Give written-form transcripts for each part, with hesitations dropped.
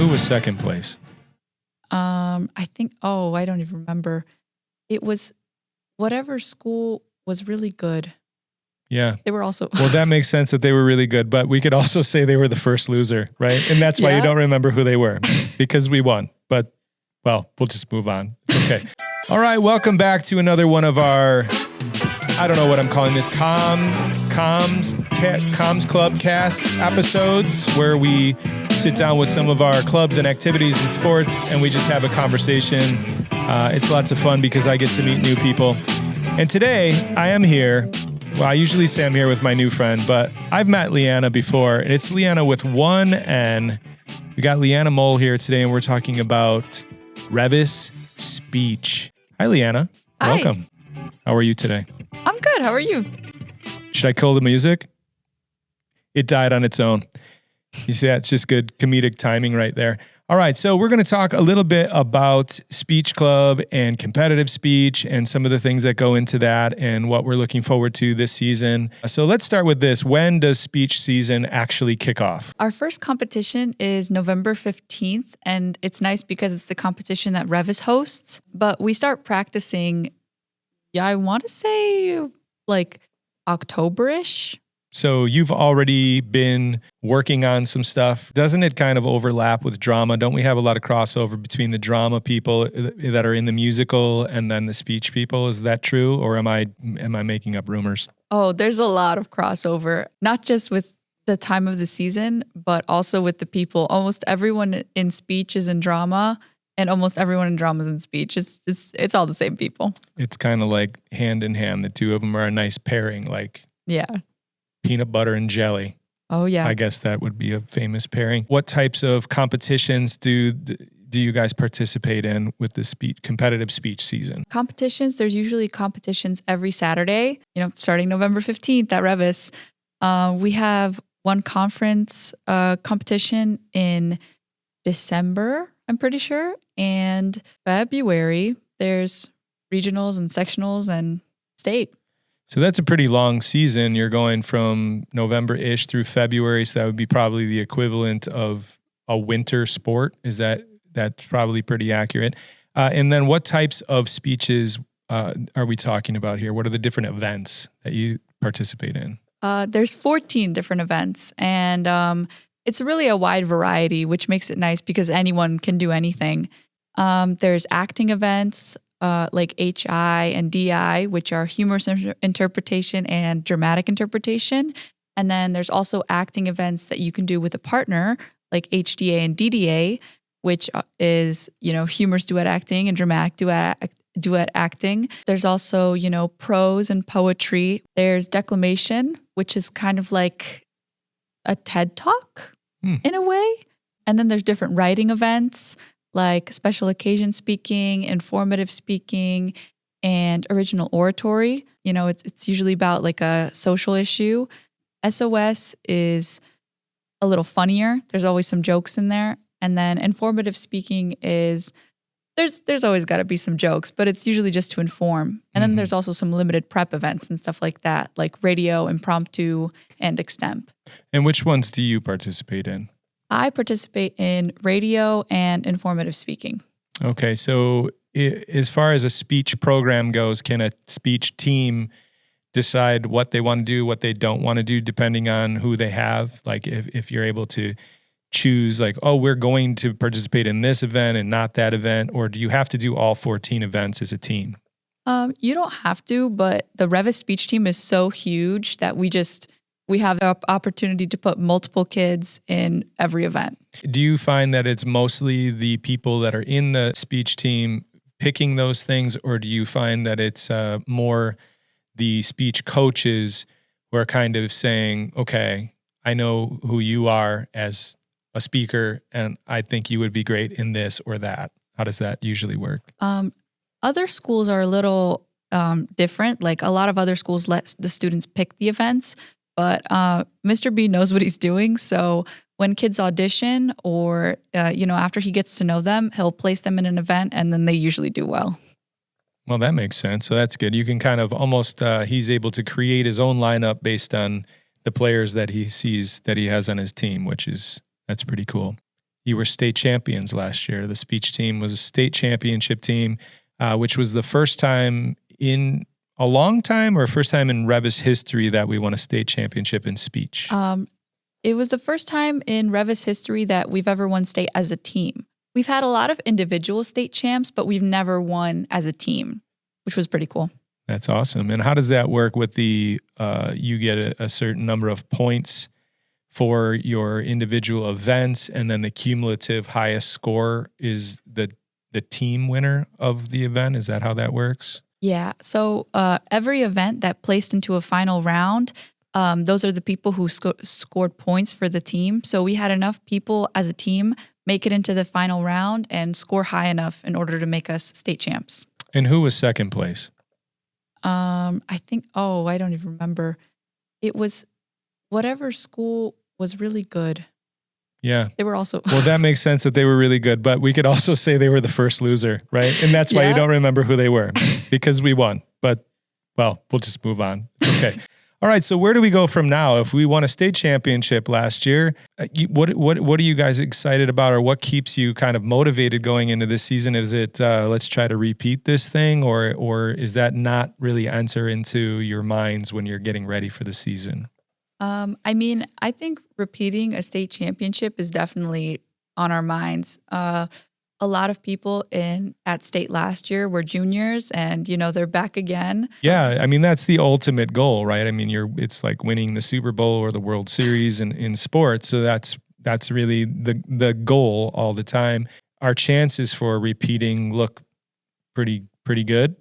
who was second place? I think, I don't even remember. It was whatever school was really good. Yeah. They were also... Well, that makes sense that they were really good, but we could also say they were the first loser, right? And that's why you don't remember who they were, because we won. But, well, we'll just move on. It's okay. All right, welcome back to another one of our, I don't know what I'm calling this, CommsClubCast episodes, where we sit down with some of our clubs and activities and sports, and we just have a conversation. It's lots of fun because I get to meet new people. And today, I am here. Well, I usually say I'm here with my new friend, but I've met Leana before, and it's Leana with one N. We got Leana Mole here today, and we're talking about Revis speech. Hi, Leana. Hi. Welcome. How are you today? I'm good. How are you? Should I kill the music? It died on its own. You see, that's just good comedic timing right there. All right, so we're going to talk a little bit about Speech Club and competitive speech and some of the things that go into that and what we're looking forward to this season. So let's start with this. When does speech season actually kick off? Our first competition is November 15th, and it's nice because it's the competition that Revis hosts. But we start practicing, I want to say like October-ish. So you've already been working on some stuff. Doesn't it kind of overlap with drama? Don't we have a lot of crossover between the drama people that are in the musical and then the speech people? Is that true? Or am I making up rumors? Oh, there's a lot of crossover, not just with the time of the season, but also with the people. Almost everyone in speech is in drama, and almost everyone in drama is in speech. It's all the same people. It's kind of like hand in hand. The two of them are a nice pairing, like peanut butter and jelly. Oh, yeah. I guess that would be a famous pairing. What types of competitions do you guys participate in with the competitive speech season? Competitions, there's usually competitions every Saturday, starting November 15th at Revis. We have one conference competition in December, I'm pretty sure. And February, there's regionals and sectionals and state. So that's a pretty long season. You're going from November-ish through February, so that would be probably the equivalent of a winter sport. That's probably pretty accurate. And then what types of speeches are we talking about here? What are the different events that you participate in? There's 14 different events, and it's really a wide variety, which makes it nice because anyone can do anything. There's acting events, like HI and DI, which are humorous interpretation and dramatic interpretation. And then there's also acting events that you can do with a partner, like HDA and DDA, which is, humorous duet acting and dramatic duet acting. There's also, prose and poetry. There's declamation, which is kind of like a TED Talk in a way. And then there's different writing events, like special occasion speaking, informative speaking, and original oratory. It's usually about like a social issue. SOS is a little funnier. There's always some jokes in there. And then informative speaking is, there's always got to be some jokes, but it's usually just to inform. And then there's also some limited prep events and stuff like that, like radio, impromptu, and extemp. And which ones do you participate in? I participate in radio and informative speaking. Okay, so as far as a speech program goes, can a speech team decide what they want to do, what they don't want to do, depending on who they have? Like if you're able to choose like, we're going to participate in this event and not that event, or do you have to do all 14 events as a team? You don't have to, but the Revis speech team is so huge that we have the opportunity to put multiple kids in every event. Do you find that it's mostly the people that are in the speech team picking those things, or do you find that it's more the speech coaches who are kind of saying, okay, I know who you are as a speaker, and I think you would be great in this or that? How does that usually work? Other schools are a little different. Like a lot of other schools let the students pick the events. But Mr. B knows what he's doing. So when kids audition or, after he gets to know them, he'll place them in an event and then they usually do well. Well, that makes sense. So that's good. You can kind of almost, he's able to create his own lineup based on the players that he sees that he has on his team, that's pretty cool. you were state champions last year. The speech team was a state championship team, which was the first time in a long time or first time in Revis history that we won a state championship in speech. It was the first time in Revis history that we've ever won state as a team. We've had a lot of individual state champs, but we've never won as a team, which was pretty cool. That's awesome. And how does that work with the, you get a certain number of points for your individual events, and then the cumulative highest score is the team winner of the event? Is that how that works? Yeah. So every event that placed into a final round, those are the people who scored points for the team. So we had enough people as a team make it into the final round and score high enough in order to make us state champs. And who was second place? I think, I don't even remember. It was whatever school was really good. Yeah. They were also... Well, that makes sense that they were really good, but we could also say they were the first loser, right? And that's why you don't remember who they were, because we won. But, well, we'll just move on. It's okay. All right, so where do we go from now? If we won a state championship last year, what are you guys excited about, or what keeps you kind of motivated going into this season? Is it let's try to repeat this thing, or is that not really enter into your minds when you're getting ready for the season? I mean, I think repeating a state championship is definitely on our minds. A lot of people at state last year were juniors, and they're back again. Yeah, I mean that's the ultimate goal, right? I mean it's like winning the Super Bowl or the World Series in sports. So that's really the goal all the time. Our chances for repeating look pretty good.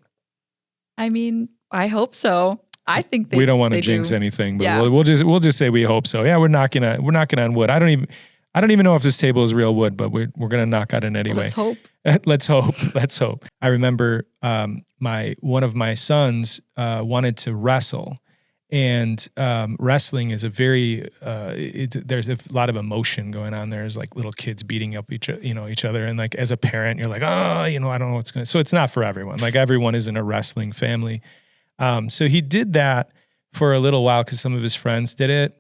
I mean, I hope so. I think we don't want to jinx anything, but yeah. we'll just say we hope so. Yeah, we're knocking on wood. I don't even know if this table is real wood, but we're gonna knock on it anyway. Let's hope. Let's hope. I remember one of my sons wanted to wrestle, and wrestling is a very there's a lot of emotion going on. There's like little kids beating up each other, and like as a parent, you're like, I don't know what's going. So it's not for everyone. Like everyone isn't a wrestling family. So he did that for a little while because some of his friends did it,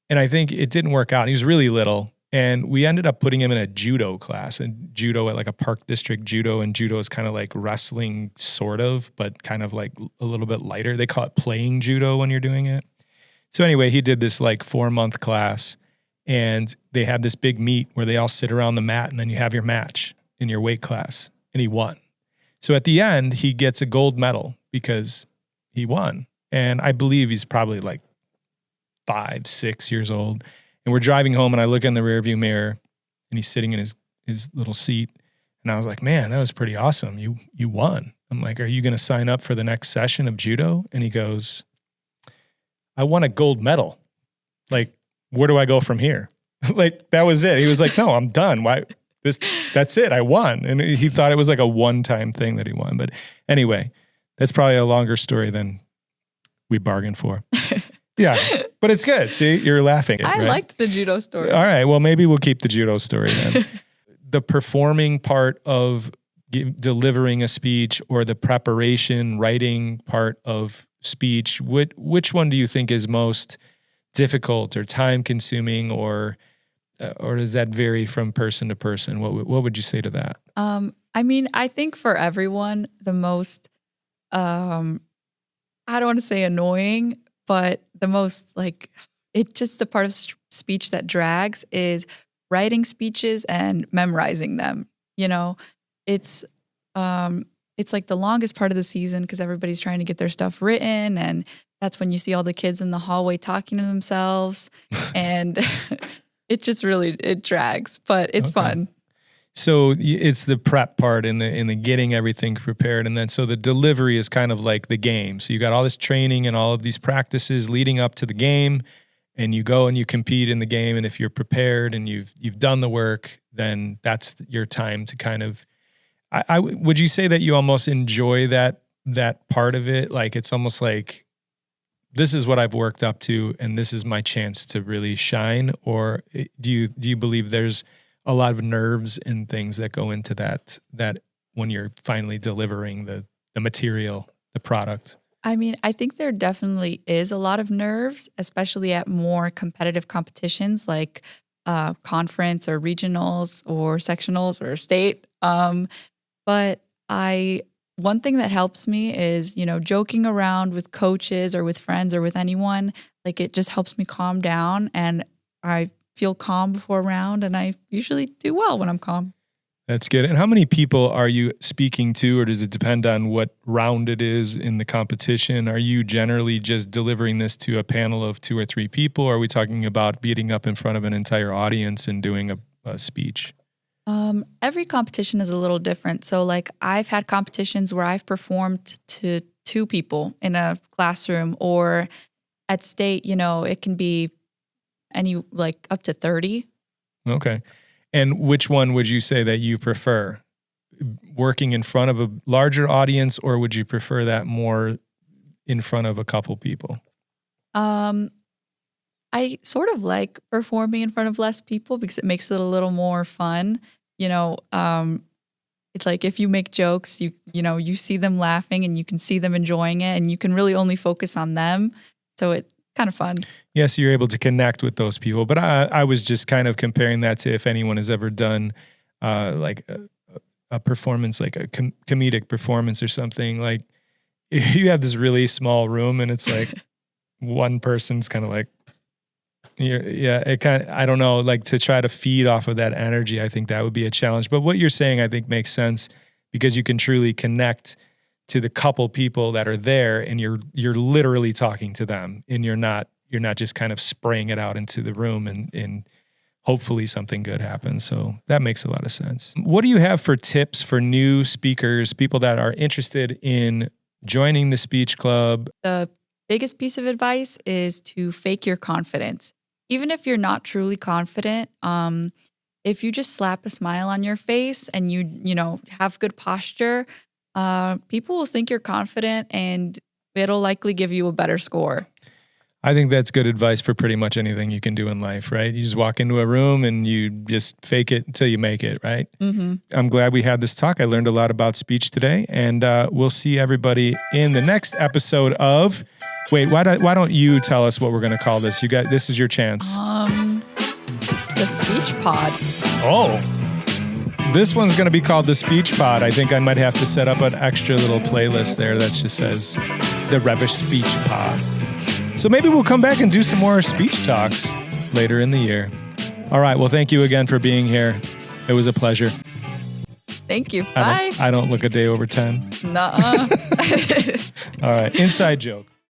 and I think it didn't work out. He was really little. And we ended up putting him in a judo class, and judo at like a Park District judo. And judo is kind of like wrestling, sort of, but kind of like a little bit lighter. They call it playing judo when you're doing it. So anyway, he did this like 4-month class, and they had this big meet where they all sit around the mat, and then you have your match in your weight class, and he won. So at the end, he gets a gold medal because he won. And I believe he's probably like 5, 6 years old. And we're driving home, and I look in the rearview mirror, and he's sitting in his little seat. And I was like, man, that was pretty awesome. You won. I'm like, are you going to sign up for the next session of judo? And he goes, I won a gold medal. Like, where do I go from here? Like, that was it. He was like, no, I'm done. That's it. I won. And he thought it was like a one-time thing that he won. But anyway, that's probably a longer story than we bargained for. Yeah, but it's good. See, you're laughing. I liked the judo story. All right, well, maybe we'll keep the judo story then. The performing part of delivering a speech, or the preparation, writing part of speech, which one do you think is most difficult or time-consuming, or does that vary from person to person? What would you say to that? I mean, I think for everyone, the most, I don't want to say annoying, but the most it's just the part of speech that drags is writing speeches and memorizing them. It's like the longest part of the season because everybody's trying to get their stuff written, and that's when you see all the kids in the hallway talking to themselves, and it drags, but it's fun. So it's the prep part and the getting everything prepared. And then so the delivery is kind of like the game. So you got all this training and all of these practices leading up to the game, and you go and you compete in the game. And if you're prepared and you've done the work, then that's your time to kind of, would you say that you almost enjoy that part of it? Like, it's almost like, this is what I've worked up to, and this is my chance to really shine? Or do you believe there's a lot of nerves and things that go into that when you're finally delivering the material, the product? I mean, I think there definitely is a lot of nerves, especially at more competitive competitions like conference or regionals or sectionals or state. But one thing that helps me is, joking around with coaches or with friends or with anyone. Like, it just helps me calm down, and I feel calm before a round, and I usually do well when I'm calm. That's good. And how many people are you speaking to, or does it depend on what round it is in the competition? Are you generally just delivering this to a panel of 2 or 3 people? Or are we talking about beating up in front of an entire audience and doing a speech? Every competition is a little different. So, like, I've had competitions where I've performed to 2 people in a classroom, or at state, it can be up to 30. Okay. And which one would you say that you prefer? Working in front of a larger audience, or would you prefer that more in front of a couple people? I sort of like performing in front of less people because it makes it a little more fun. It's like if you make jokes, you see them laughing and you can see them enjoying it, and you can really only focus on them. So it's kind of fun. Yes, you're able to connect with those people. But I was just kind of comparing that to if anyone has ever done like a performance, like a comedic performance or something. Like, you have this really small room and it's like one person's kind of like, I don't know, like, to try to feed off of that energy, I think that would be a challenge. But what you're saying, I think, makes sense, because you can truly connect to the couple people that are there, and you're literally talking to them, and you're not just kind of spraying it out into the room, and hopefully something good happens. So that makes a lot of sense. What do you have for tips for new speakers, people that are interested in joining the speech club? The biggest piece of advice is to fake your confidence. Even if you're not truly confident, if you just slap a smile on your face and you have good posture, people will think you're confident, and it'll likely give you a better score. I think that's good advice for pretty much anything you can do in life, right? You just walk into a room and you just fake it until you make it, right? Mm-hmm. I'm glad we had this talk. I learned a lot about speech today, and we'll see everybody in the next episode of... Wait, why don't you tell us what we're going to call this? This is your chance. The SpeechPod. Oh, this one's going to be called the SpeechPod. I think I might have to set up an extra little playlist there that just says the Revish SpeechPod. So maybe we'll come back and do some more speech talks later in the year. All right. Well, thank you again for being here. It was a pleasure. Thank you. Bye. I don't look a day over 10. Nuh-uh. All right. Inside joke.